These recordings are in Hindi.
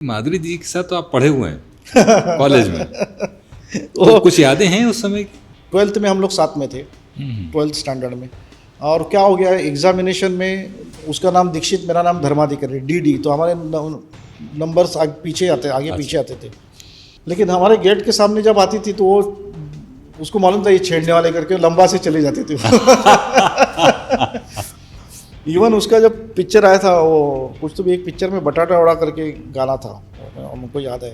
माधुरी जी के साथ तो आप पढ़े हुए हैं कॉलेज में, तो कुछ यादें हैं उस समय की? 12th में हम लोग साथ में थे, 12th स्टैंडर्ड में। और क्या हो गया, एग्जामिनेशन में उसका नाम दीक्षित, मेरा नाम धर्माधिकारी, DD, तो हमारे नंबर्स पीछे आते, आगे पीछे आते थे। लेकिन हमारे गेट के सामने जब आती थी तो वो, उसको मालूम था ये छेड़ने वाले करके, लंबा से चले जाते थे। इवन उसका जब पिक्चर आया था, वो कुछ तो भी एक पिक्चर में बटाटा वड़ा करके गाना था, हमको याद है,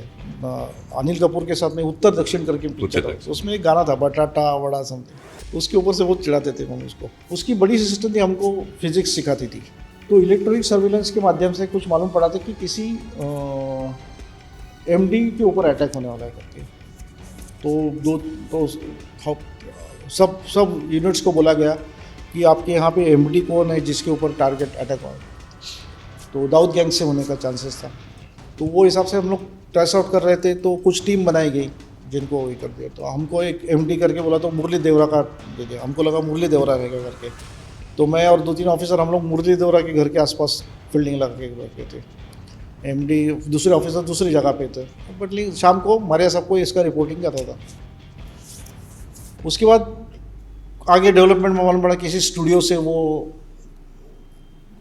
अनिल कपूर के साथ में उत्तर दक्षिण करके पिक्चर था, उसमें एक गाना था बटाटा वड़ा समथिंग, उसके ऊपर से बहुत चिढ़ाते थे हम उसको। उसकी बड़ी सिस्टर थी, हमको फिजिक्स सिखाती थी। तो इलेक्ट्रॉनिक सर्विलेंस के माध्यम से कुछ मालूम पड़ा था कि किसी MD के ऊपर अटैक होने वाला है करके। तो सब यूनिट्स को बोला गया कि आपके यहाँ पे MD कौन है जिसके ऊपर टारगेट अटैक हुआ। तो दाऊद गैंग से होने का चांसेस था। तो वो हिसाब से हम लोग ट्रेस आउट कर रहे थे, तो कुछ टीम बनाई गई जिनको ये कर दिया। तो हमको एक MD करके बोला, तो मुरली देवरा का दे दिया, हमको लगा मुरली देवरा रहेगा करके। तो मैं और 2-3 ऑफिसर हम लोग मुरली देवरा के घर के आसपास फील्डिंग लगा के बैठे थे। MD दूसरे ऑफिसर दूसरी जगह पे थे, बट लेकिन शाम को हमारे सबको इसका रिपोर्टिंग करता था। उसके बाद आगे डेवलपमेंट में मालूम पड़ा किसी स्टूडियो से वो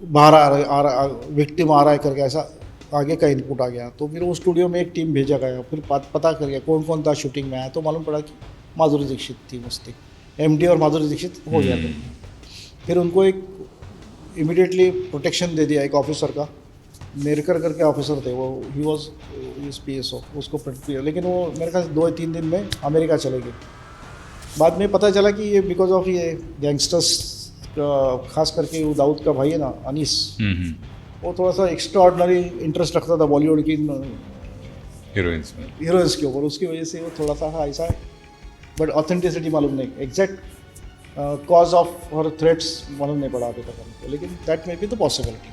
बाहर आ रहा विक्टिम आ रहा है करके, ऐसा आगे का इनपुट आ गया। तो फिर वो स्टूडियो में एक टीम भेजा गया, फिर पता कर गया कौन कौन था शूटिंग में आया। तो मालूम पड़ा कि माधुरी दीक्षित थी मस्ती, MD और माधुरी दीक्षित हो गया। फिर उनको एक इमीडिएटली प्रोटेक्शन दे दिया एक ऑफिसर का, नेरकर करके ऑफिसर थे वो, ही वॉज PSO, उसको प्रोटेक्ट किया। लेकिन वो मेरे ख्याल 2-3 दिन में अमेरिका चले गए। बाद में पता चला कि ये बिकॉज ऑफ ये गैंगस्टर्स, खास करके वो दाऊद का भाई है ना अनीस, वो थोड़ा सा एक्स्ट्रा ऑर्डिनरी इंटरेस्ट रखता था बॉलीवुड की हीरोइंस के ऊपर, उसकी वजह से वो थोड़ा सा ऐसा है। बट ऑथेंटिसिटी मालूम नहीं, exact cause of her threats मालूम नहीं पड़ा अभी तक हमको, लेकिन that may be the possibility.